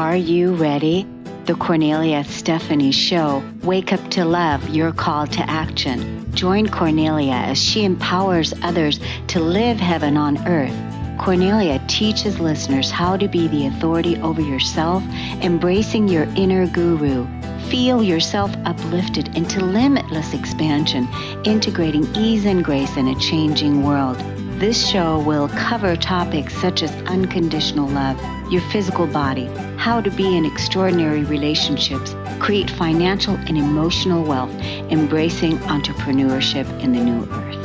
Are you ready? The Kornelia Stephanie Show. Wake up to love, your call to action. Join Kornelia as she empowers others to live heaven on earth. Kornelia teaches listeners how to be the authority over yourself, embracing your inner guru. Feel yourself uplifted into limitless expansion, integrating ease and grace in a changing world. This show will cover topics such as unconditional love, your physical body, how to be in extraordinary relationships, create financial and emotional wealth, embracing entrepreneurship in the new earth.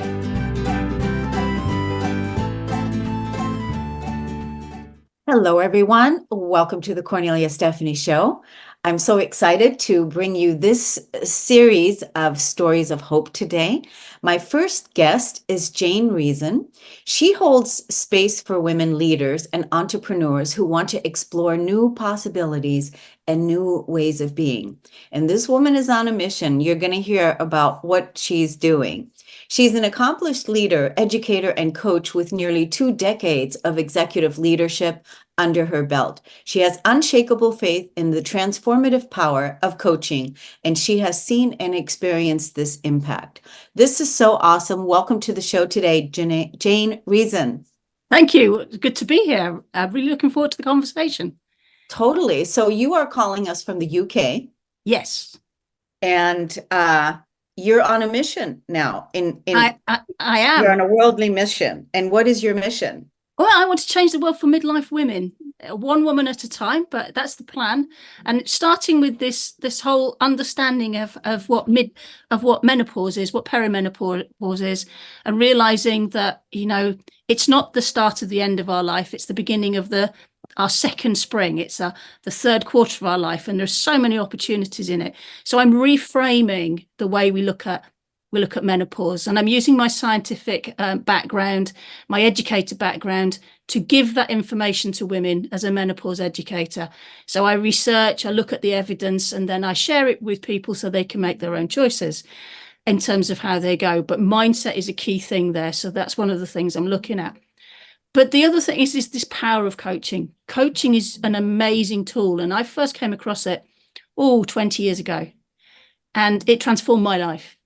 Hello, everyone. Welcome to the Kornelia Stephanie Show. I'm so excited to bring you this series of stories of hope today. My first guest is Jane Reason. She holds space for women leaders and entrepreneurs who want to explore new possibilities and new ways of being. And this woman is on a mission. You're going to hear about what she's doing. She's an accomplished leader, educator, and coach with nearly 2 decades of executive leadership under her belt. She has unshakable faith in the transformative power of coaching, and she has seen and experienced this impact. This is so awesome. Welcome to the show today, Jane Reason. Thank you. Good to be here. I'm really looking forward to the conversation. Totally. So you are calling us from the UK. Yes. And you're on a mission now. I am. You're on a worldly mission. And what is your mission? Well, I want to change the world for midlife women, one woman at a time, but that's the plan. And starting with this whole understanding of what menopause is, what perimenopause is, and realizing that, it's not the start of the end of our life. It's the beginning of our second spring. It's the third quarter of our life, and there's so many opportunities in it. So I'm reframing the way we look at menopause, and I'm using my scientific background, my educator background, to give that information to women as a menopause educator. So I research, I look at the evidence, and then I share it with people so they can make their own choices in terms of how they go. But mindset is a key thing there. So that's one of the things I'm looking at. But the other thing is this power of coaching. Coaching is an amazing tool. And I first came across it 20 years ago, and it transformed my life.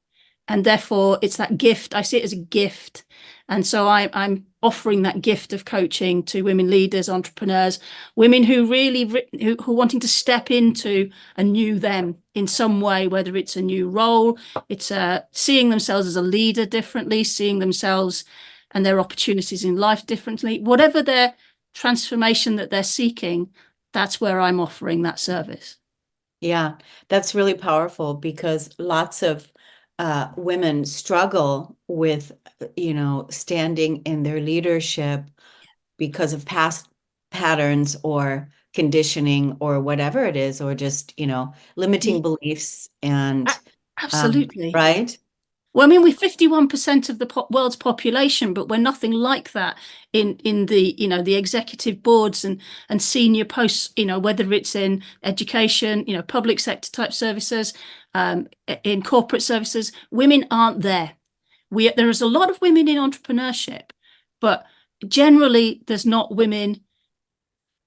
And therefore, it's that gift. I see it as a gift. And so I'm offering that gift of coaching to women leaders, entrepreneurs, women who are wanting to step into a new them in some way, whether it's a new role, it's seeing themselves as a leader differently, seeing themselves and their opportunities in life differently. Whatever their transformation that they're seeking, that's where I'm offering that service. Yeah, that's really powerful, because lots of women struggle with, standing in their leadership because of past patterns or conditioning or whatever it is, or just, limiting beliefs and absolutely right. Well, I mean, we're 51% of the world's population, but we're nothing like that in the the executive boards and senior posts, whether it's in education, public sector type services, in corporate services. Women aren't there. There is a lot of women in entrepreneurship, but generally there's not women,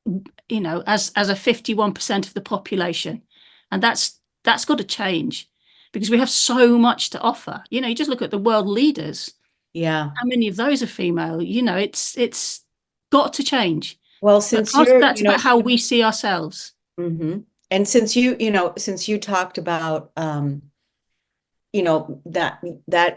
as a 51% of the population, and that's got to change. Because we have so much to offer. You just look at the world leaders. Yeah. How many of those are female? It's got to change. Well, since that's about how we see ourselves. Mm-hmm. And since you talked about, that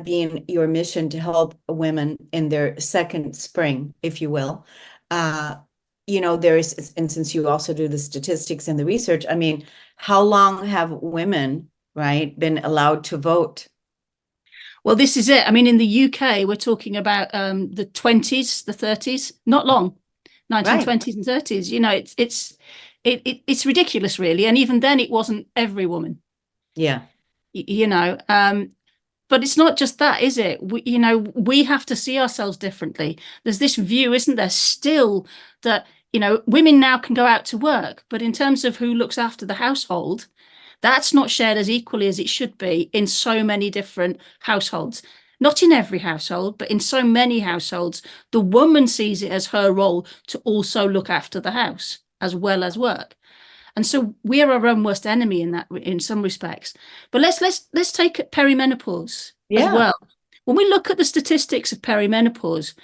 being your mission to help women in their second spring, if you will, and since you also do the statistics and the research, I mean, how long have women, right, been allowed to vote? Well, this is it. I mean, in the UK, we're talking about the 20s, the 30s, not long, 1920s right. and 30s. It's ridiculous, really. And even then, it wasn't every woman. Yeah. But it's not just that, is it? We have to see ourselves differently. There's this view, isn't there, still, that, women now can go out to work. But in terms of who looks after the household, that's not shared as equally as it should be in so many different households. Not in every household, but in so many households, the woman sees it as her role to also look after the house as well as work. And so we are our own worst enemy in that, in some respects. But let's take perimenopause as Yeah. well. When we look at the statistics of perimenopause,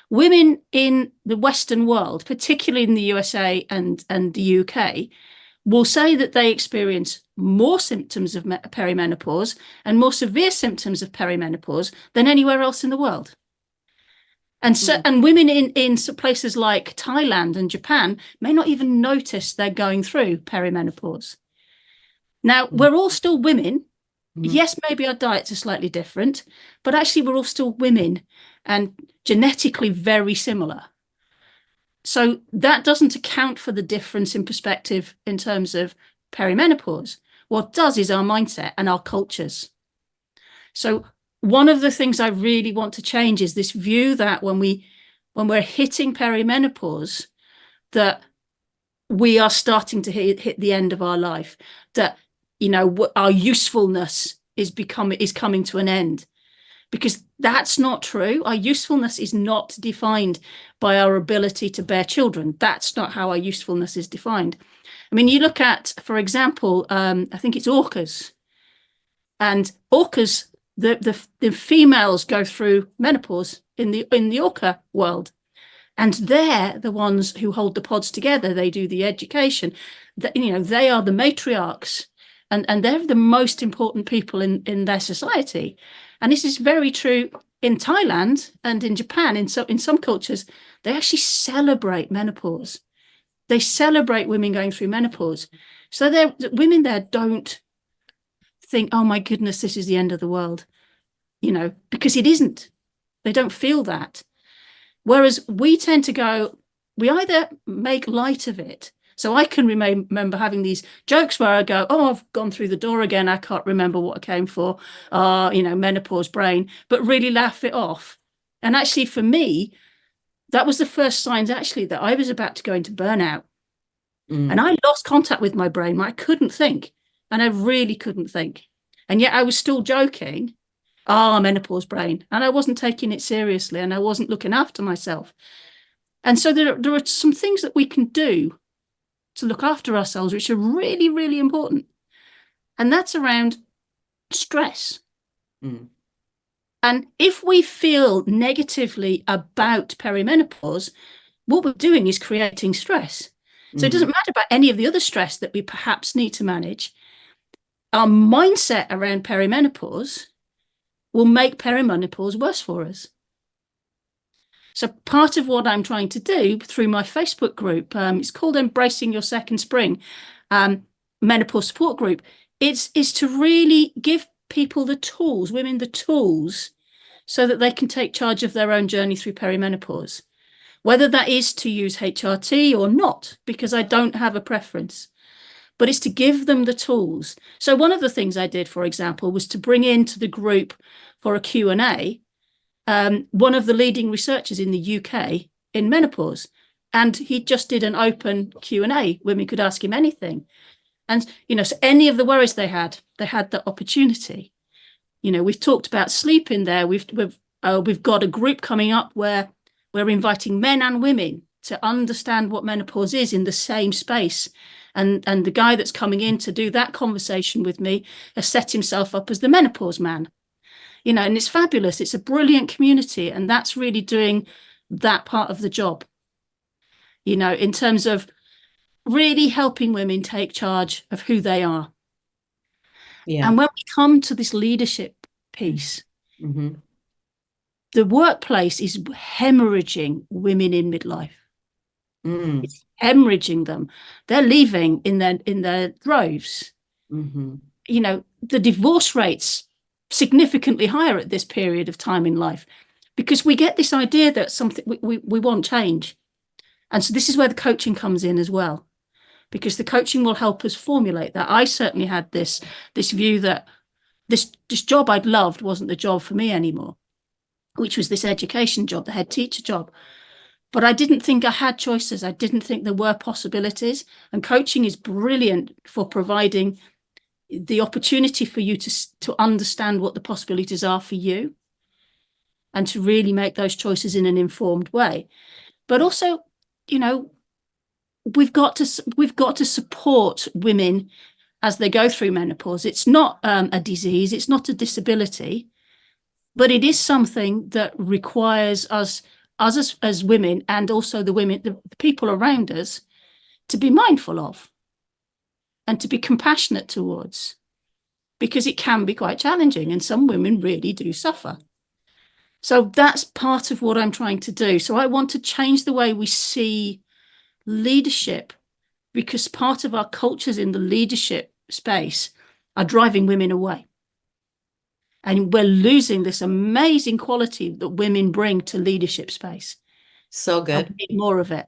women in the Western world, particularly in the USA and the UK, will say that they experience more symptoms of perimenopause and more severe symptoms of perimenopause than anywhere else in the world. And so, and women in places like Thailand and Japan may not even notice they're going through perimenopause. Now, we're all still women. Yes, maybe our diets are slightly different, but actually we're all still women and genetically very similar. So that doesn't account for the difference in perspective in terms of perimenopause. What does is our mindset and our cultures. So one of the things I really want to change is this view that when we're hitting perimenopause, that we are starting to hit the end of our life, that, you know, our usefulness is coming to an end, because that's not true. Our usefulness is not defined by our ability to bear children. That's not how our usefulness is defined. I mean, you look at, for example, I think it's orcas, and orcas, the females go through menopause in the orca world, and they're the ones who hold the pods together. They do the education. You know, they are the matriarchs, and they're the most important people in their society. And this is very true in Thailand and in Japan. In some cultures, they actually celebrate menopause. They celebrate women going through menopause. So women there don't think, oh my goodness, this is the end of the world, you know, because it isn't. They don't feel that. Whereas we tend to go, we either make light of it. So I can remember having these jokes where I go, oh, I've gone through the door again. I can't remember what I came for. You know, menopause brain, but really laugh it off. And actually for me, that was the first signs actually that I was about to go into burnout. And I lost contact with my brain. I couldn't think. And I really couldn't think. And yet I was still joking. Menopause brain. And I wasn't taking it seriously, and I wasn't looking after myself. And so there are some things that we can do to look after ourselves, which are really, really important. And that's around stress. And if we feel negatively about perimenopause, what we're doing is creating stress. So it doesn't matter about any of the other stress that we perhaps need to manage. Our mindset around perimenopause will make perimenopause worse for us. So part of what I'm trying to do through my Facebook group, it's called Embracing Your Second Spring, menopause support group, is to really give people the tools, women the tools, so that they can take charge of their own journey through perimenopause, whether that is to use HRT or not, because I don't have a preference, but it's to give them the tools. So one of the things I did, for example, was to bring into the group for a Q&A, one of the leading researchers in the UK in menopause. And he just did an open Q&A. Women could ask him anything. And, you know, so any of the worries they had the opportunity. You know, we've talked about sleep in there. We've got a group coming up where we're inviting men and women to understand what menopause is in the same space. And the guy that's coming in to do that conversation with me has set himself up as the menopause man. You know, and it's fabulous. It's a brilliant community, and that's really doing that part of the job, you know, in terms of really helping women take charge of who they are. Yeah. And when we come to this leadership piece, the workplace is hemorrhaging women in midlife. It's hemorrhaging them. They're leaving in their droves. You know, the divorce rates significantly higher at this period of time in life, because we get this idea that something we want change. And so this is where the coaching comes in as well, because the coaching will help us formulate that. I certainly had this view that this job I'd loved wasn't the job for me anymore, which was this education job, the head teacher job. But I didn't think I had choices. I didn't think there were possibilities. And coaching is brilliant for providing the opportunity for you to understand what the possibilities are for you and to really make those choices in an informed way. But also, you know, we've got to support women as they go through menopause. It's not a disease, it's not a disability, but it is something that requires us as women, and also the women, the people around us, to be mindful of and to be compassionate towards, because it can be quite challenging and some women really do suffer. So that's part of what I'm trying to do. So I want to change the way we see leadership, because part of our cultures in the leadership space are driving women away. And we're losing this amazing quality that women bring to leadership space. So And good. we need more of it.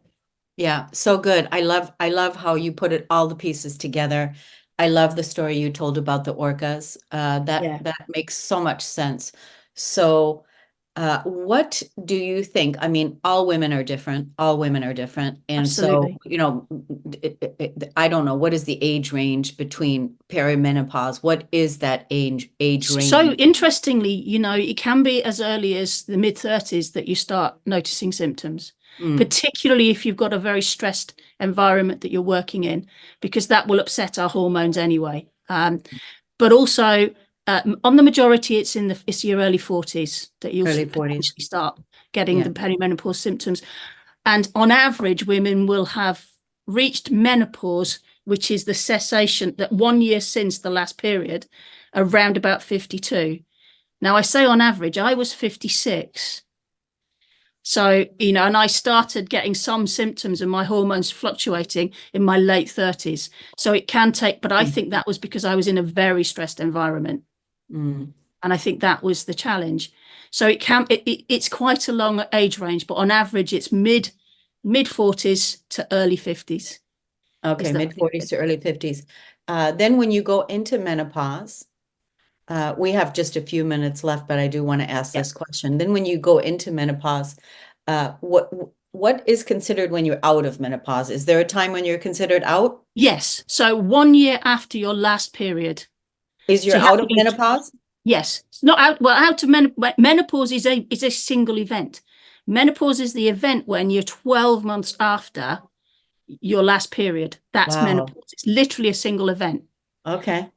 Yeah, so good. I love how you put it all the pieces together. I love the story you told about the orcas. That Yeah, that makes so much sense. So, what do you think? I mean, all women are different. All women are different. And so, absolutely. I don't know, what is the age range between perimenopause? What is that age So range? interestingly, it can be as early as the mid-30s that you start noticing symptoms, Mm, particularly if you've got a very stressed environment that you're working in, because that will upset our hormones anyway. But also, on the majority, it's your early 40s that you'll early 40s. potentially start getting Yeah. the perimenopause symptoms. And on average, women will have reached menopause, which is the cessation, that 1 year since the last period, around about 52. Now, I say on average, I was 56. So, and I started getting some symptoms and my hormones fluctuating in my late 30s. So it can take, but I think that was because I was in a very stressed environment. Mm. And I think that was the challenge. So it's quite a long age range, but on average, it's mid 40s to early 50s is Okay, that mid 40s period. to early 50s. Then when you go into menopause, we have just a few minutes left, but I do want to ask Yeah. this question. Then when you go into menopause, what is considered when you're out of menopause? Is there a time when you're considered out? Yes. So 1 year after your last period. Is So you're you have out to of be, menopause? yes, it's not out. Well, out of menopause is a single event. Menopause is the event when you're 12 months after your last period. That's Wow. menopause. It's literally a single event. Okay.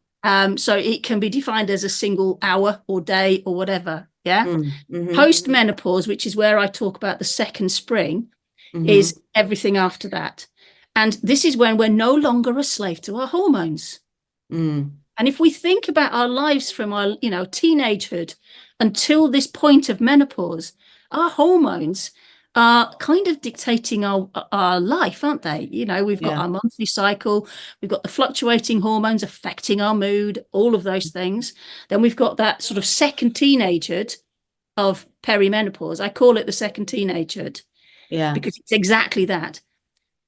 So it can be defined as a single hour or day or whatever. Yeah. Mm-hmm. Post menopause, which is where I talk about the second spring, Mm-hmm. is everything after that. And this is when we're no longer a slave to our hormones. Mm. And if we think about our lives from our, teenagehood until this point of menopause, our hormones are kind of dictating our life, aren't they? We've got Yeah. our monthly cycle, we've got the fluctuating hormones affecting our mood, all of those things. Then we've got that sort of second teenagehood of perimenopause. I call it the second teenagehood Yeah. because it's exactly that.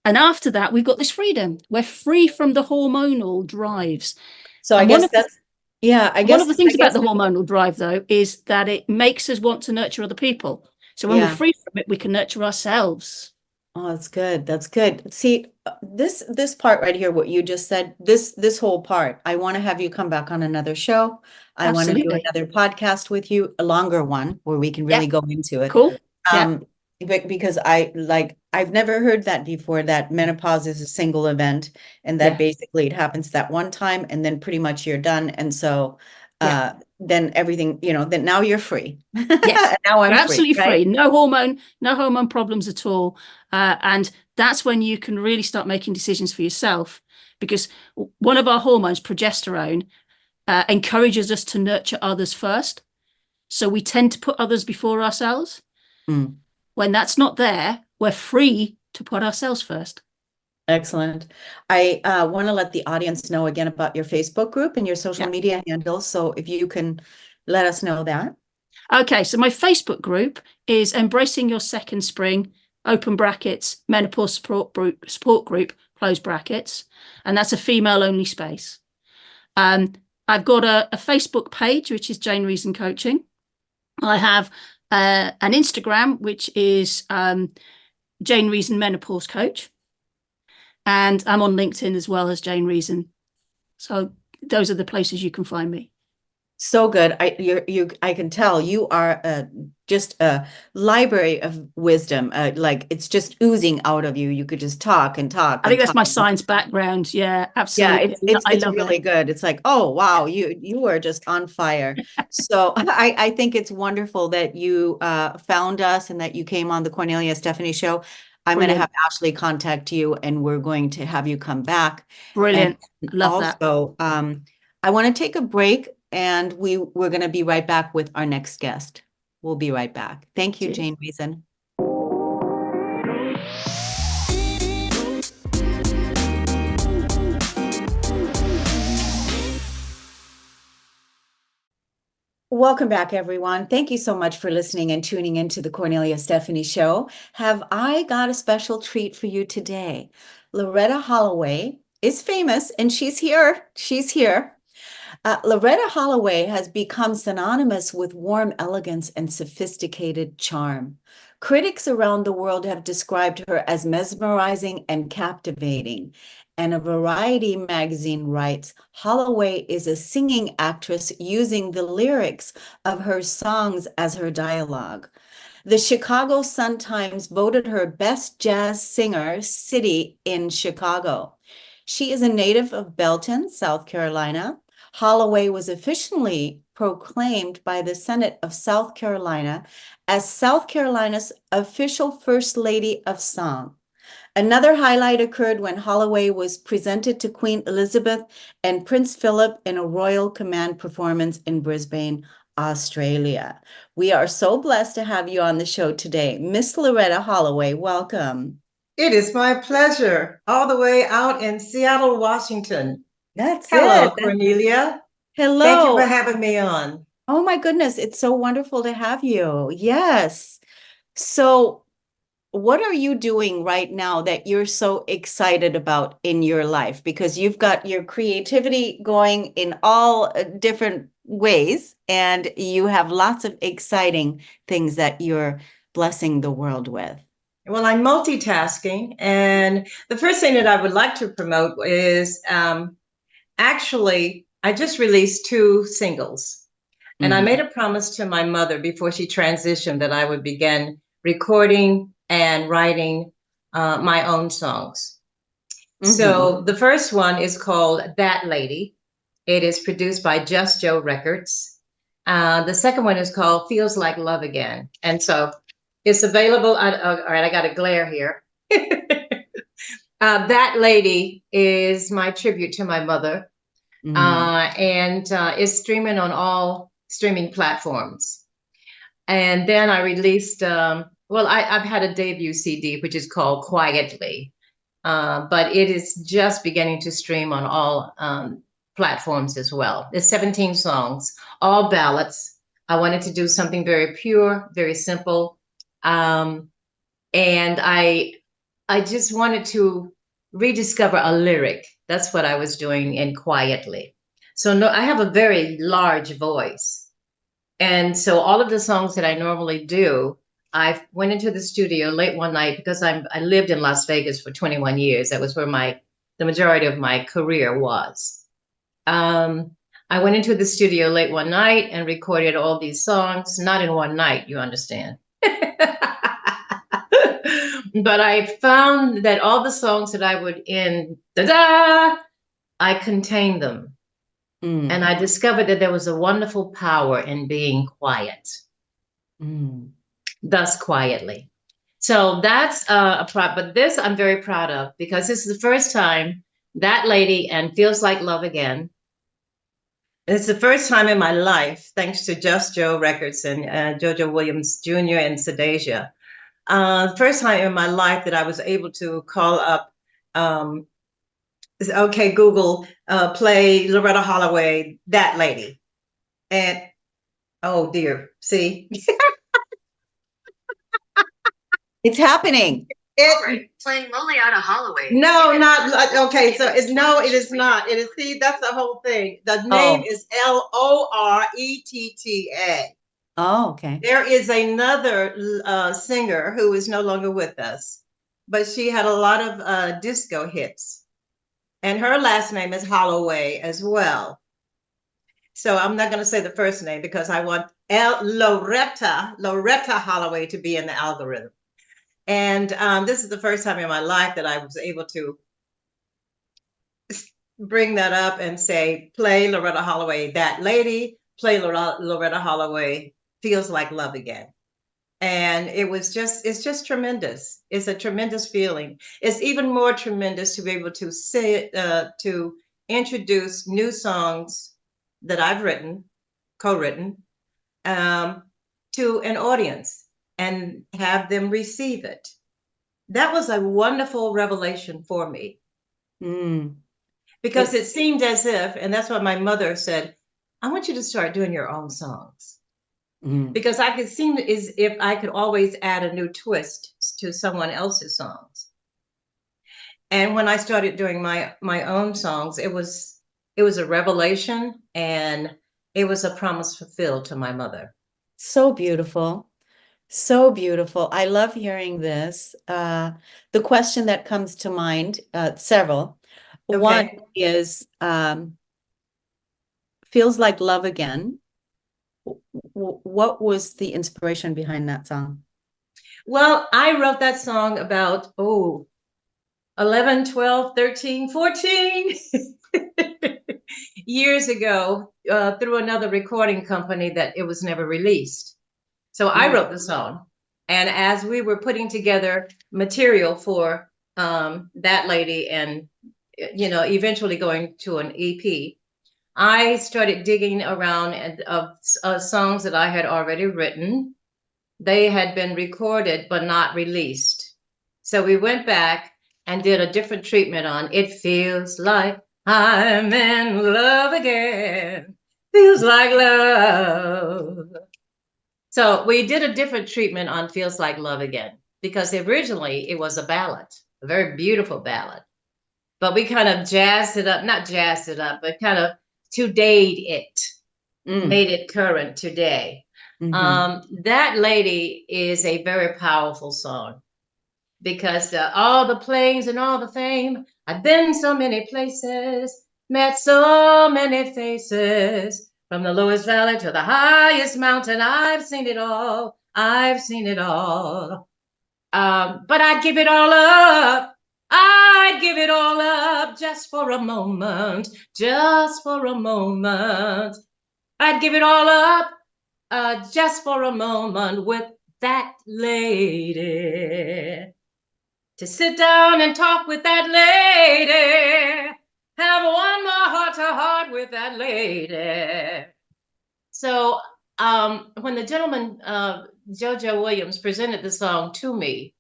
And after that, we've got this freedom. We're free from the hormonal drives. So I And one guess of the that's, yeah, one of the I things about guess, the hormonal drive, though, is that it makes us want to nurture other people. So when we're yeah. free from it, we can nurture ourselves. Oh, that's good. That's good. See, this part right here, what you just said, this whole part, I want to have you come back on another show. I want to do Absolutely. another podcast with you, a longer one where we can Yeah. really go into it. Cool. Yeah. Um, because I've never heard that before, that menopause is a single event and that Yeah. basically it happens that one time and then pretty much you're done. And so Yeah. then everything, then now you're free. Yes. Now I'm You're free, absolutely right? free. No hormone problems at all. And that's when you can really start making decisions for yourself, because one of our hormones, progesterone, encourages us to nurture others first. So we tend to put others before ourselves. Mm. When that's not there, we're free to put ourselves first. Excellent. I want to let the audience know again about your Facebook group and your social Yeah. media handles. So if you can let us know that. Okay. So my Facebook group is Embracing Your Second Spring, open brackets, menopause support group, close brackets. And that's a female only space. I've got a Facebook page, which is Jane Reason Coaching. I have an Instagram, which is Jane Reason Menopause Coach. And I'm on LinkedIn as well as Jane Reason. So those are the places you can find me. So good. I can tell you are just a library of wisdom. Like it's just oozing out of you. You could just talk and talk I and think that's talk. my science background. Yeah, Yeah, absolutely. it's it's I it's love it. really good. It's like, oh wow, you are just on fire. So I think it's wonderful that you found us and that you came on the Cornelia Stephanie show. I'm going to have Brilliant. Ashley contact you, and we're going to have you come back. And Brilliant. I love that. also, I want to take a break, and we're going to be right back with our next guest. We'll be right back. Thank you, Cheers. Jane Reason. Welcome back, everyone. Thank you so much for listening and tuning into the Cornelia Stephanie Show. Have I got a special treat for you today? Loretta Holloway is famous, and she's here. She's here. Loretta Holloway has become synonymous with warm elegance and sophisticated charm. Critics around the world have described her as mesmerizing and captivating. And a Variety magazine writes, Holloway is a singing actress using the lyrics of her songs as her dialogue. The Chicago Sun-Times voted her Best Jazz Singer City in Chicago. She is a native of Belton, South Carolina. Holloway was officially proclaimed by the Senate of South Carolina as South Carolina's official First Lady of Song. Another highlight occurred when Holloway was presented to Queen Elizabeth and Prince Philip in a royal command performance in Brisbane, Australia. We are so blessed to have you on the show today. Miss Loretta Holloway, welcome. It is my pleasure, all the way out in Seattle, Washington. That's Hello, it. Cornelia. Thank you for Hello. having me on. Oh my goodness, it's so wonderful to have you. Yes. So, what are you doing right now that you're so excited about in your life? Because you've got your creativity going in all different ways, and you have lots of exciting things that you're blessing the world with. Well, I'm multitasking, and the first thing that I would like to promote is actually, I just released two singles, and I made Mm. a promise to my mother before she transitioned that I would begin recording and writing my own songs. Hmm. So the first one is called That Lady. It is produced by Just Joe Records. The second one is called Feels Like Love Again. And so it's available. All right, I got a glare here. That Lady is my tribute to my mother, Mm. and is streaming on all streaming platforms. And then I released, I've had a debut CD, which is called Quietly. But it is just beginning to stream on all platforms as well. There's 17 songs, all ballads. I wanted to do something very pure, very simple, um, and I just wanted to rediscover a lyric. That's what I was doing in Quietly. So no, I have a very large voice, and so all of the songs that I normally do, I went into the studio late one night because I lived in Las Vegas for 21 years. That was where the majority of my career was. Um, I went into the studio late one night and recorded all these songs, not in one night, you understand. But I found that all the songs that I would end, da-da, I contained them. Mm. And I discovered that there was a wonderful power in being quiet, Mm. thus quietly. So that's a prop, but this I'm very proud of because this is the first time That Lady and Feels Like Love Again. It's the first time in my life, thanks to Just Joe Records and Jojo Williams Jr. and Sedasia, first time in my life that I was able to call up, okay, Google, play Loretta Holloway, That Lady. And oh dear, see? It's happening. Playing Loretta Holloway. No, not okay. So it's no, it is not. It is. See, that's the whole thing. The name Oh, is Loretta. oh, okay. There is another singer who is no longer with us, but she had a lot of disco hits, and her last name is Holloway as well. So I'm not going to say the first name because I want Loretta Holloway to be in the algorithm. And this is the first time in my life that I was able to bring that up and say, play Loretta Holloway, That Lady, play Loretta Holloway, Feels Like Love Again. And it's just tremendous. It's a tremendous feeling. It's even more tremendous to be able to say to introduce new songs that I've written, co-written, to an audience and have them receive it. That was a wonderful revelation for me. Because it seemed as if, and that's what my mother said, I want you to start doing your own songs. Because I could seem as if I could always add a new twist to someone else's songs. And when I started doing my own songs, it was a revelation, and it was a promise fulfilled to my mother. So beautiful. So beautiful. I love hearing this. The question that comes to mind, several. Okay. One is Feels Like Love Again. What was the inspiration behind that song? Well, I wrote that song about 11, 12, 13, 14 years ago through another recording company that it was never released. So I wrote the song. And as we were putting together material for That Lady and, eventually going to an EP, I started digging around of songs that I had already written. They had been recorded but not released. So we went back and did a different treatment on It Feels Like I'm in Love Again. Feels like love. So we did a different treatment on Feels Like Love Again, because originally it was a ballad, a very beautiful ballad. But we kind of jazzed it up, not jazzed it up, but kind of today'd it, made it current today. That Lady is a very powerful song, because all the plays and all the fame, I've been so many places, met so many faces, from the lowest valley to the highest mountain. I've seen it all. I've seen it all. But I'd give it all up. I'd give it all up just for a moment. Just for a moment. I'd give it all up just for a moment with that lady. To sit down and talk with that lady. Have one more heart-to-heart with that lady. So when the gentleman, JoJo Williams, presented the song to me,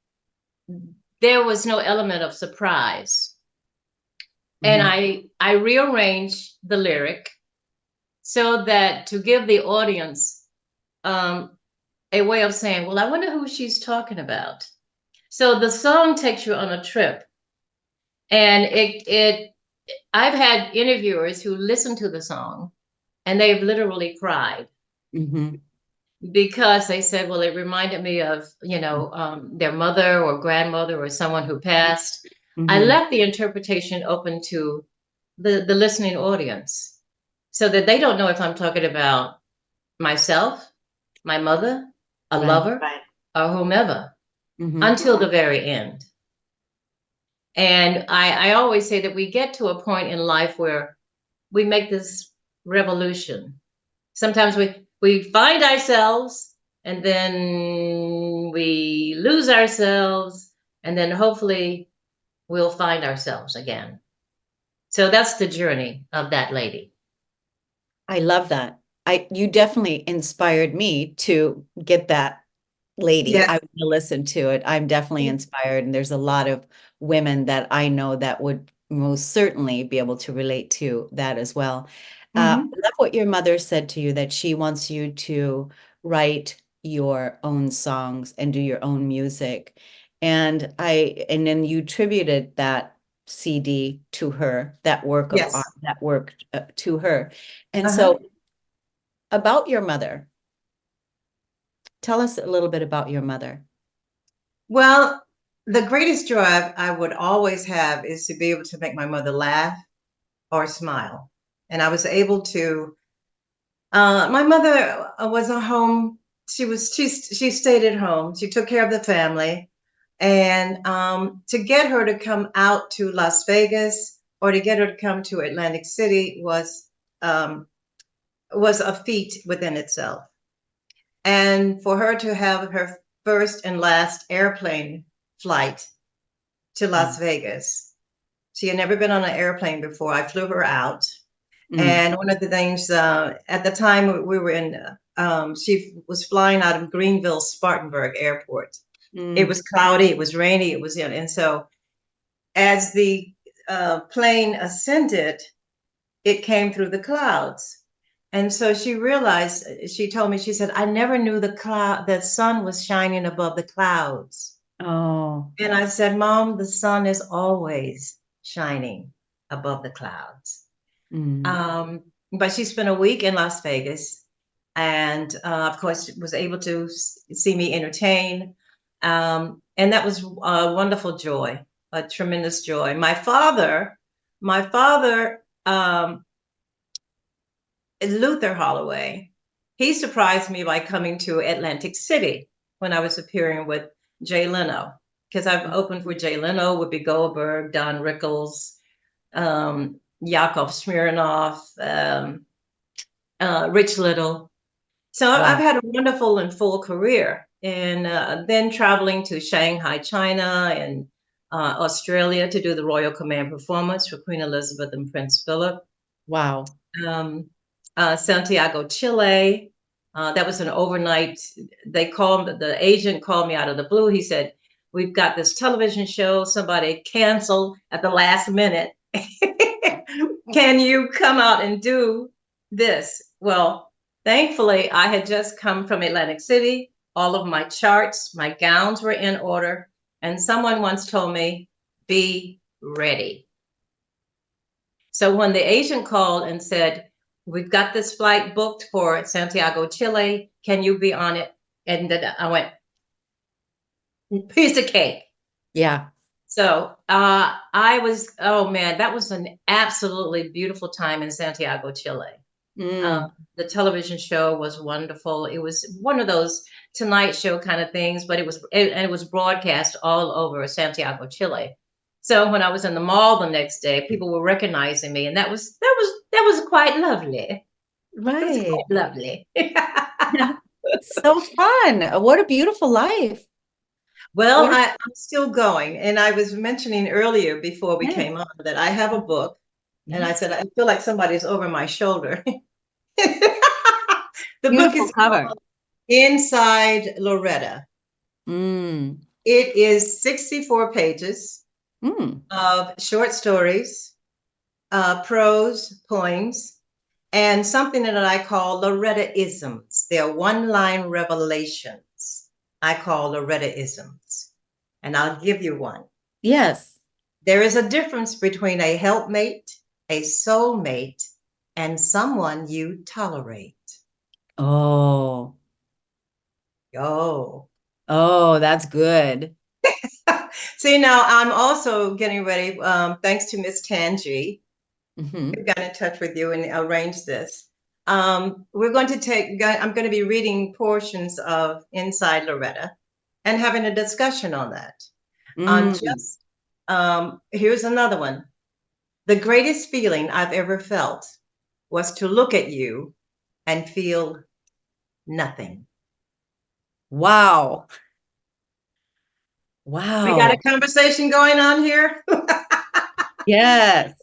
there was no element of surprise. And I rearranged the lyric so that to give the audience a way of saying, well, I wonder who she's talking about. So the song takes you on a trip. And I've had interviewers who listen to the song and they've literally cried. Because they said, well, it reminded me of, their mother or grandmother or someone who passed. I left the interpretation open to the listening audience, so that they don't know if I'm talking about myself, my mother, a lover, or whomever, until the very end. And I always say that we get to a point in life where we make this revolution. Sometimes we find ourselves, and then we lose ourselves, and then hopefully we'll find ourselves again. So that's the journey of That Lady. I love that. You definitely inspired me to get That Lady. Yeah. I want to listen to it. I'm definitely inspired, and there's a lot of women that I know that would most certainly be able to relate to that as well. I love what your mother said to you, that she wants you to write your own songs and do your own music. And then you attributed that CD to her, that work of art, that work to her. And so about your mother, tell us a little bit about your mother. Well, the greatest joy I would always have is to be able to make my mother laugh or smile. And I was able to My mother was a home. She stayed at home. She took care of the family, and to get her to come out to Las Vegas or to get her to come to Atlantic City was a feat within itself. And for her to have her first and last airplane flight to Las Vegas, she had never been on an airplane before. I flew her out. And one of the things at the time we were in, she was flying out of Greenville Spartanburg Airport. It was cloudy, it was rainy, it was, and so as the plane ascended, it came through the clouds. And so she realized, she told me, she said, I never knew the sun was shining above the clouds. Oh. And I said, Mom, the sun is always shining above the clouds. But she spent a week in Las Vegas and, of course, was able to see me entertain. And that was a wonderful joy, a tremendous joy. My father, Luther Holloway, he surprised me by coming to Atlantic City when I was appearing with Jay Leno, because I've opened with Jay Leno, Whoopi Goldberg, Don Rickles, Yakov Smirnoff, Rich Little. So Wow. I've had a wonderful and full career. And then traveling to Shanghai, China, and Australia to do the Royal Command performance for Queen Elizabeth and Prince Philip. Wow. Santiago, Chile. That was an overnight. The agent called me out of the blue. He said, we've got this television show. Somebody canceled at the last minute. Can you come out and do this? Well, thankfully, I had just come from Atlantic City. All of my charts, my gowns were in order. And someone once told me, be ready. So when the agent called and said, we've got this flight booked for Santiago, Chile, can you be on it? And then I went, piece of cake. Yeah. So oh man, that was an absolutely beautiful time in Santiago, Chile. The television show was wonderful. It was one of those Tonight Show kind of things, but it was broadcast all over Santiago, Chile. So when I was in the mall the next day, people were recognizing me, and that was quite lovely. Right. It was quite lovely. So fun. What a beautiful life. Well, I'm still going. And I was mentioning earlier before we came on that I have a book. And I said, I feel like somebody's over my shoulder. The book is called Inside Loretta. It is 64 pages of short stories, prose, poems, and something that I call Loretta-isms. They're one-line revelations I call Loretta-isms. And I'll give you one. Yes. There is a difference between a helpmate, a soulmate, and someone you tolerate. Oh. Oh. Oh, that's good. See, now I'm also getting ready, thanks to Miss Tangi, who got in touch with you and arranged this. I'm going to be reading portions of Inside Loretta and having a discussion on that. Here's another one. The greatest feeling I've ever felt was to look at you and feel nothing. Wow. Wow. We got a conversation going on here. Yes.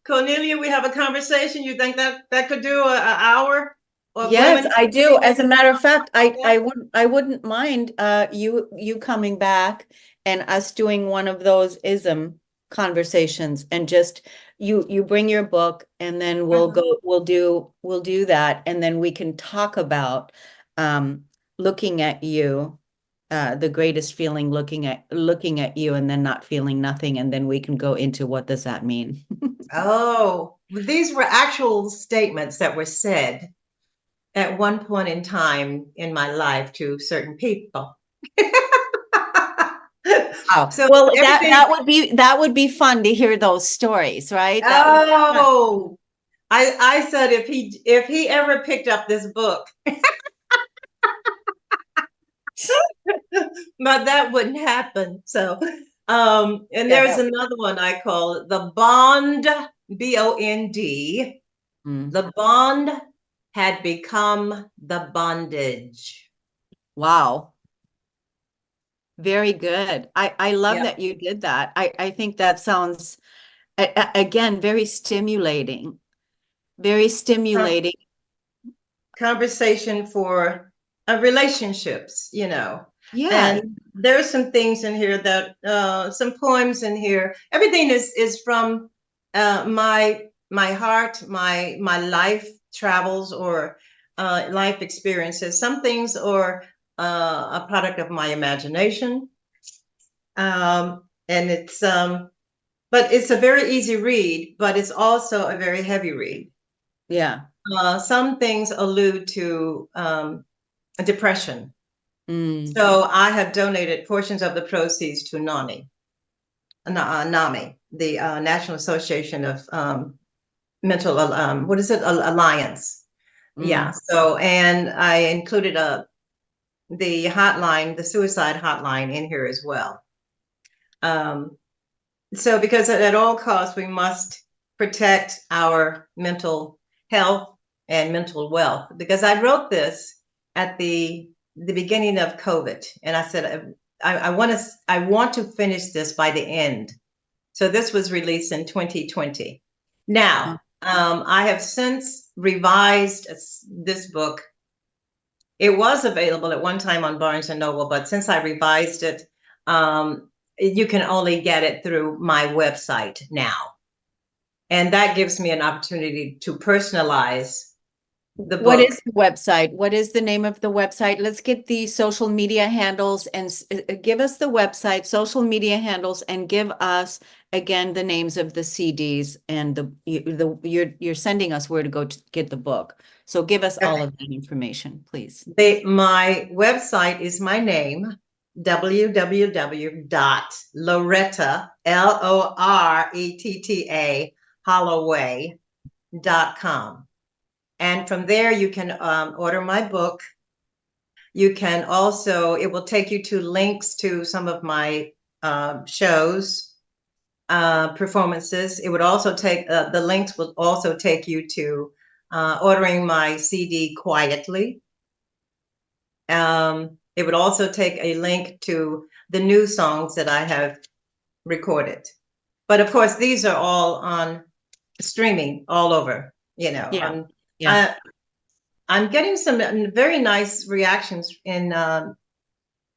Kornelia, we have a conversation. You think that could do an hour? Yes, I do. As a matter of fact, I wouldn't mind you coming back and us doing one of those ism conversations, and just you bring your book, and then we'll do that, and then we can talk about looking at you, the greatest feeling, looking at you and then not feeling nothing, and then we can go into what does that mean. Oh, these were actual statements that were said at one point in time in my life to certain people. Wow. So well, that would be fun to hear those stories, right? I said if he ever picked up this book, but that wouldn't happen. So, and Yeah, there's another one I call it the Bond, BOND. Mm. The bond had become the bondage. Wow. Very good. I love Yeah. that you did that. I think that sounds, again, very stimulating. Very stimulating. Conversation for relationships, you know. Yeah. And there's some things in here that some poems in here. Everything is from my heart, my life travels or life experiences. Some things are a product of my imagination. And it's but it's a very easy read, but it's also a very heavy read. Yeah. Some things allude to depression. Mm. So I have donated portions of the proceeds to NAMI, the National Association of Mental, what is it? Alliance. Yeah. Mm. So, and I included the hotline, the suicide hotline in here as well. So because at all costs, we must protect our mental health and mental wealth. Because I wrote this at the beginning of COVID, and I said I want to finish this by the end. So this was released in 2020. Now, I have since revised this book. It was available at one time on Barnes and Noble, but since I revised it, you can only get it through my website now. And that gives me an opportunity to personalize the What book. is the website? What is the name of the website? Let's get the social media handles and give us the website, social media handles, and give us again the names of the CDs and you're sending us where to go to get the book. So give us all of that information, please. My website is my name, www.loretta, Loretta, Holloway.com. And from there, you can order my book. You can also, it will take you to links to some of my shows, performances. It would also take, the links will also take you to ordering my CD quietly. It would also take a link to the new songs that I have recorded. But of course, these are all on streaming all over, you know. Yeah. Yeah. I'm getting some very nice reactions in all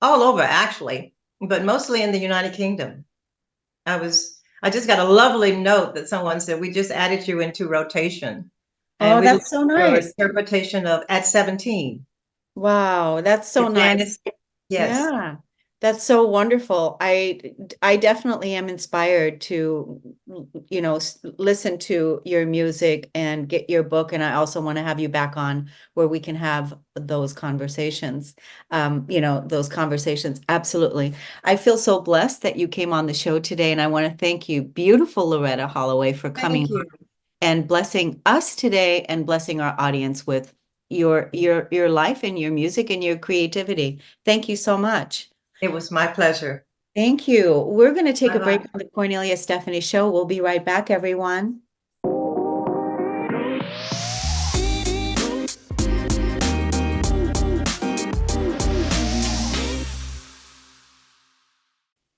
over actually, but mostly in the United Kingdom. I just got a lovely note that someone said, we just added you into rotation. And Oh, we look that's so for your nice. interpretation of At 17. Wow, that's so nice. Janice, yes. Yeah, that's so wonderful. I definitely am inspired to, listen to your music and get your book. And I also want to have you back on where we can have those conversations. Those conversations. Absolutely. I feel so blessed that you came on the show today, and I want to thank you, beautiful Loretta Holloway, for coming Thank you. and blessing us today and blessing our audience with your life and your music and your creativity. Thank you so much. It was my pleasure. Thank you. We're going to take a break Bye-bye. on the Kornelia Stephanie Show. We'll be right back, everyone.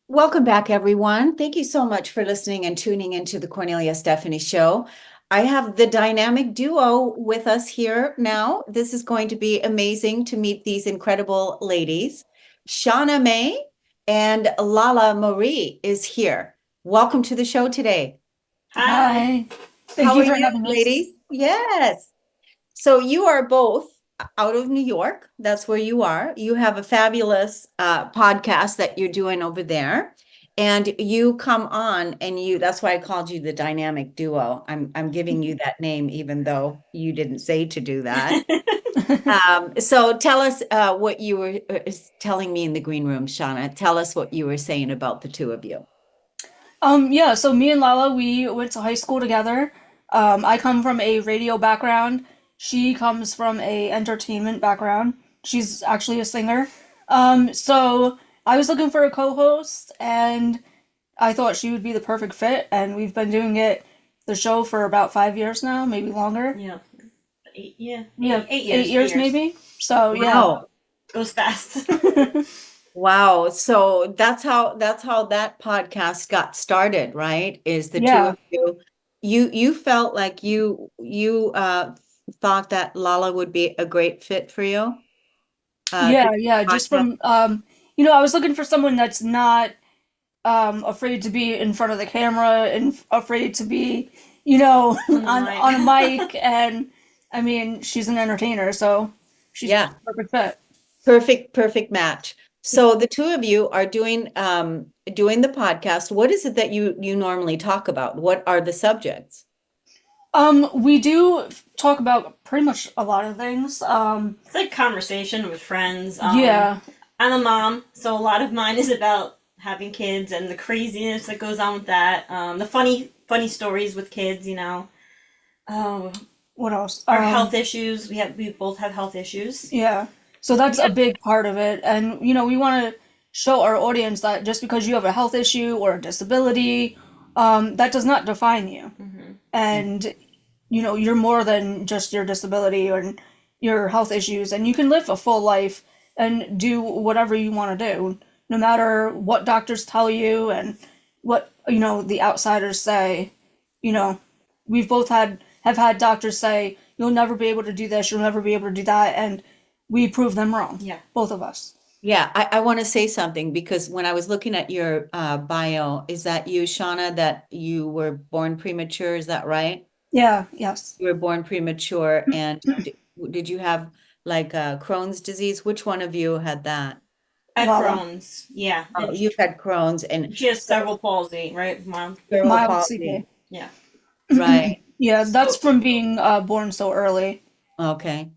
Welcome back, everyone. Thank you so much for listening and tuning into the Kornelia Stephanie Show. I have the dynamic duo with us here now. This is going to be amazing to meet these incredible ladies. Shauna May and Lala Marie is here. Welcome to the show today. Hi. Thank How you are for you, having us. ladies? Yes. So you are both out of New York. That's where you are. You have a fabulous podcast that you're doing over there. And you come on and that's why I called you the dynamic duo. I'm giving you that name, even though you didn't say to do that. So tell us what you were telling me in the green room, Shauna. Tell us what you were saying about the two of you. Yeah, so me and Lala, we went to high school together. I come from a radio background. She comes from a entertainment background. She's actually a singer. So I was looking for a co-host, and I thought she would be the perfect fit. And we've been doing the show for about 5 years now, maybe longer. Yeah. Yeah. Yeah, 8 years. 8 years maybe. So yeah. Wow. Goes fast. Wow. So that's how that podcast got started, right? Is the two Yeah. of you. You felt like you thought that Lala would be a great fit for you. Yeah, To yeah. Just podcast. from I was looking for someone that's not afraid to be in front of the camera and afraid to be, On the on mic. on a mic. And I mean, she's an entertainer, so she's Yeah. a perfect fit. Perfect match. So the two of you are doing the podcast. What is it that you normally talk about? What are the subjects? We do talk about pretty much a lot of things. It's like conversation with friends. Yeah, I'm a mom, so a lot of mine is about having kids and the craziness that goes on with that. The funny stories with kids, what else? our health issues. We both have health issues. Yeah. So that's a big part of it. And, we want to show our audience that just because you have a health issue or a disability, that does not define you. And, you're more than just your disability or your health issues. And you can live a full life and do whatever you want to do, no matter what doctors tell you and what, the outsiders say. We've both have had doctors say, you'll never be able to do this, you'll never be able to do that. And we prove them wrong. Yeah. Both of us. Yeah, I want to say something because when I was looking at your bio, is that you, Shauna, that you were born premature? Is that right? Yeah, yes. You were born premature, and did you have like Crohn's disease? Which one of you had that? I have Lala. Crohn's. Yeah. Oh, And you had Crohn's and she has cerebral palsy, right, Mom? cerebral Mild palsy, CP. Yeah. right? Yeah, that's from being born so early. Okay.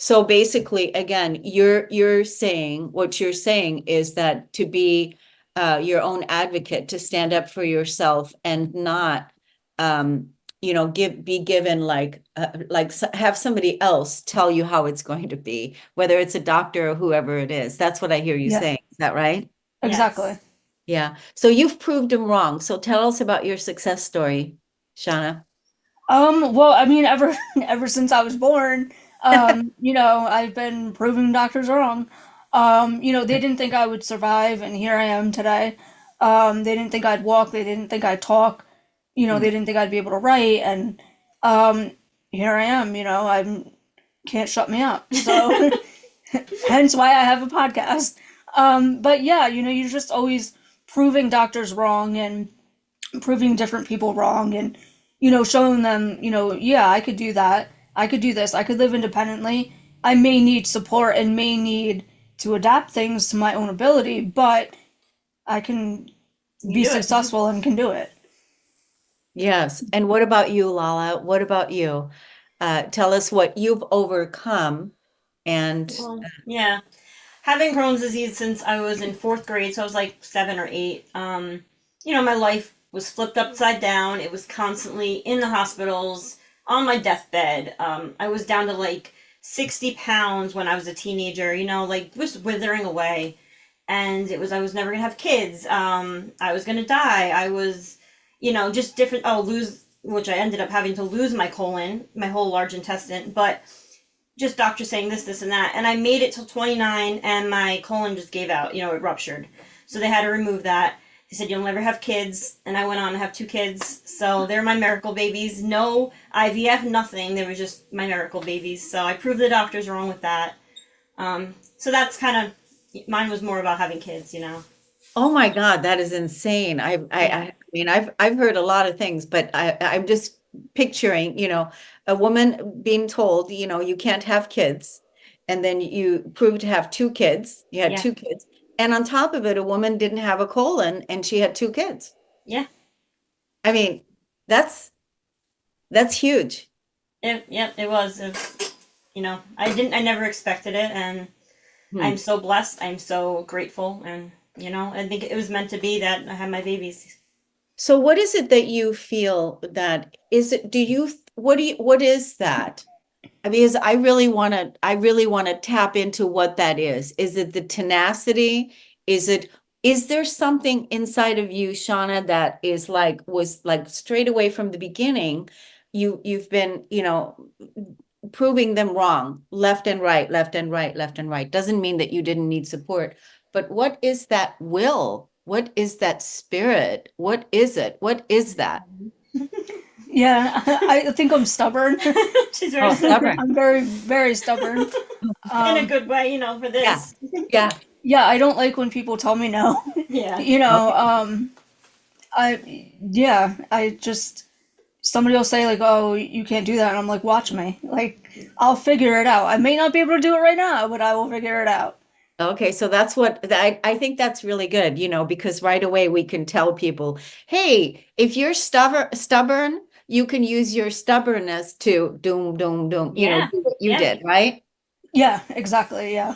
So basically, again, you're saying what you're saying is that to be your own advocate, to stand up for yourself and not be given have somebody else tell you how it's going to be, whether it's a doctor or whoever it is. That's what I hear you Yeah. saying. Is that right? Exactly. Yes. Yeah. So you've proved them wrong. So tell us about your success story, Shauna. Well, I mean, ever since I was born, I've been proving doctors wrong. They didn't think I would survive, and here I am today. They didn't think I'd walk, they didn't think I'd talk, they didn't think I'd be able to write, and here I am, I can't shut me up. So hence why I have a podcast. But yeah, you're just always proving doctors wrong and proving different people wrong and showing them, yeah, I could do that. I could do this. I could live independently. I may need support and may need to adapt things to my own ability, but I can be do it. successful and can do it. Yes. And what about you, Lala? What about you? Tell us what you've overcome and Well, yeah. Having Crohn's disease since I was in fourth grade, so I was like 7 or 8. My life was flipped upside down. It was constantly in the hospitals, on my deathbed. I was down to like 60 pounds when I was a teenager, just withering away. And I was never gonna have kids. I was gonna die. I was, just different. Which I ended up having to lose my colon, my whole large intestine. But just doctors saying this, and that. And I made it till 29 and my colon just gave out, it ruptured. So they had to remove that. They said, you'll never have kids. And I went on to have 2 kids. So they're my miracle babies. No IVF, nothing. They were just my miracle babies. So I proved the doctors wrong with that. So that's kind of, mine was more about having kids, oh my God, that is insane. I mean, I've heard a lot of things, but I'm just picturing, a woman being told, you can't have kids, and then you proved to have 2 kids. You had Yeah. 2 kids, and on top of it, a woman didn't have a colon, and she had 2 kids. Yeah. I mean, that's huge. It was. I never expected it. And Hmm. I'm so blessed. I'm so grateful. And, I think it was meant to be that I had my babies. So what is it that you feel that is it, what is that? I mean, I really want to tap into what that is. Is it the tenacity? Is there something inside of you, Shauna, that was like straight away from the beginning, you've been, proving them wrong, left and right, left and right, left and right. Doesn't mean that you didn't need support, but what is that will? What is that spirit? What is it? What is that? Yeah, I think I'm stubborn. She's very Oh, stubborn. I'm very, very stubborn. in a good way, for Yeah. this. Yeah. Yeah, I don't like when people tell me no. Yeah. I just, somebody will say like, "Oh, you can't do that," and I'm like, "Watch me. Like, I'll figure it out. I may not be able to do it right now, but I will figure it out." Okay, so that's I think that's really good, because right away we can tell people, hey, if you're stubborn, you can use your stubbornness to doom, doom, doom, Yeah. do what you Yeah. did, right? Yeah, exactly. Yeah.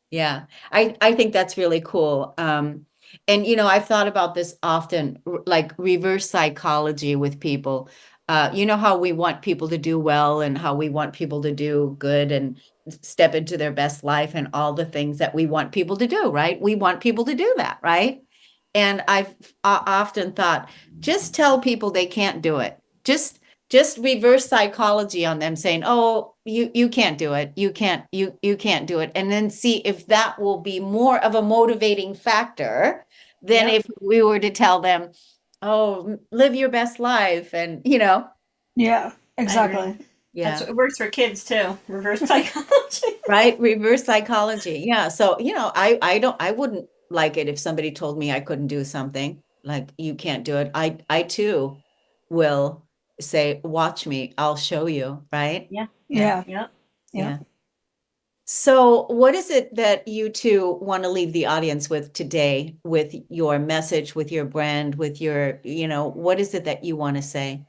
Yeah, I think that's really cool. And I've thought about this often, like reverse psychology with people. You know how we want people to do well and how we want people to do good and step into their best life and all the things that we want people to do, right? We want people to do that, right? And I've often thought, just tell people they can't do it. Just reverse psychology on them saying, oh, you can't do it, you can't do it, and then see if that will be more of a motivating factor than Yep. if we were to tell them, oh, live your best life, and Yeah, I exactly. agree. yeah. It works for kids too. Reverse psychology. Right, reverse psychology. Yeah, so I wouldn't like it if somebody told me I couldn't do something, like you can't do it. I too will say, watch me, I'll show you, right? Yeah. Yeah. Yeah. Yep. Yeah. Yep. So what is it that you two want to leave the audience with today, with your message, with your brand, with your, what is it that you want to say?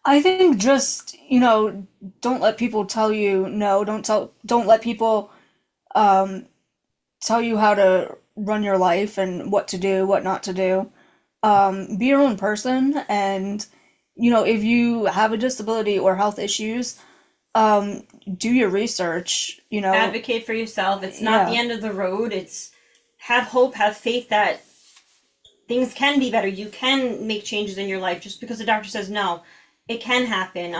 I think just, don't let people tell you no. Don't let people um tell you how to run your life and what to do, what not to do. Be your own person, and if you have a disability or health issues, do your research. Advocate for yourself. It's not the Yeah. end of the road. It's have hope, have faith that things can be better. You can make changes in your life just because the doctor says no. It can happen.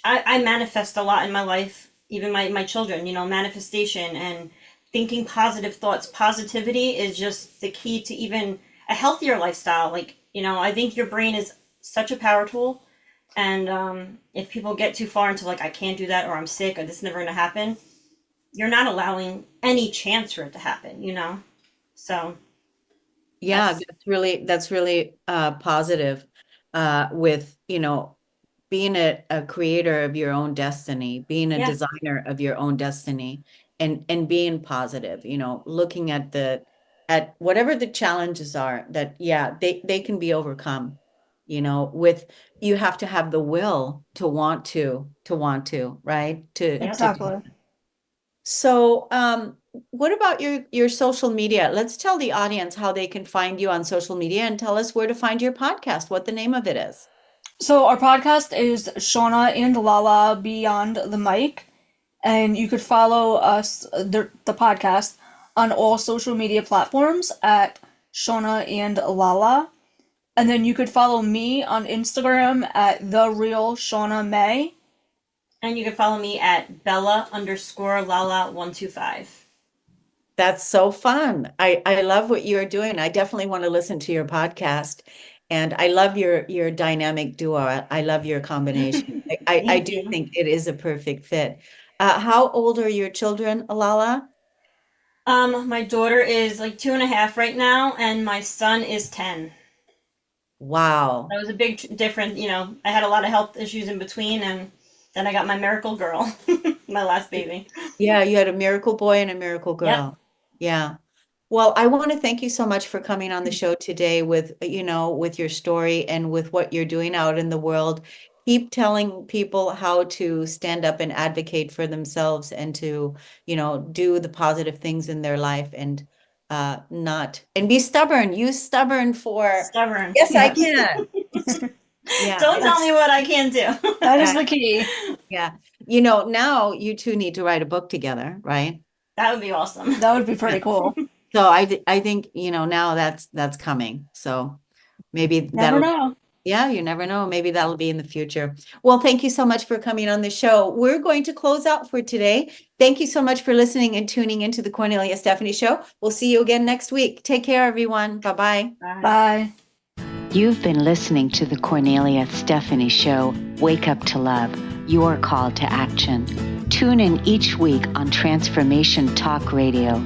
I manifest a lot in my life, even my children, manifestation and thinking positive thoughts. Positivity is just the key to even a healthier lifestyle. Like, I think your brain is such a power tool. And if people get too far into like, I can't do that, or I'm sick, or this is never going to happen, you're not allowing any chance for it to happen. So Yeah, that's, that's really positive, with, being a creator of your own destiny, being a yeah, designer of your own destiny, and being positive, looking at whatever the challenges are, that yeah, they can be overcome, with you have to have the will to want to, right? yep. To do. Exactly. So, what about your social media? Let's tell the audience how they can find you on social media, and tell us where to find your podcast, what the name of it is. So our podcast is Shauna and Lala Beyond the Mic, and you could follow us, the podcast, on all social media platforms at Shauna and Lala. And then you could follow me on Instagram at the real Shauna May. And you can follow me at Bella_Lala125. That's so fun. I love what you're doing. I definitely want to listen to your podcast. And I love your dynamic duo. I love your combination. I Thank do you. think it is a perfect fit. How old are your children, Alala? My daughter is like 2.5 right now, and my son is 10. Wow. That was a big difference. I had a lot of health issues in between, and then I got my miracle girl, my last baby. Yeah, you had a miracle boy and a miracle Yep. girl. Yeah. Well, I want to thank you so much for coming on the show today with, with your story and with what you're doing out in the world. Keep telling people how to stand up and advocate for themselves and to, do the positive things in their life. And not, and be stubborn. Use stubborn for, Stubborn. yes, I can. Yeah. Don't tell me what I can't do. That is the key. Yeah. You know, now you two need to write a book together, right? That would be awesome. That would be pretty cool. So I think, you know, now that's coming. So maybe Never know. yeah, you never know. Maybe that'll be in the future. Well, thank you so much for coming on the show. We're going to close out for today. Thank you so much for listening and tuning into the Kornelia Stephanie Show. We'll see you again next week. Take care, everyone. Bye-bye. Bye. You've been listening to the Kornelia Stephanie Show, Wake Up to Love, your call to action. Tune in each week on Transformation Talk Radio.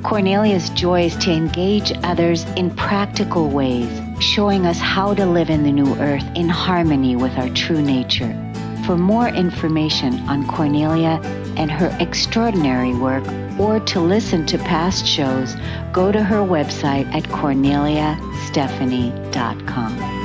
Kornelia's joy is to engage others in practical ways, showing us how to live in the new earth in harmony with our true nature. For more information on Kornelia and her extraordinary work, or to listen to past shows, go to her website at korneliastephanie.com.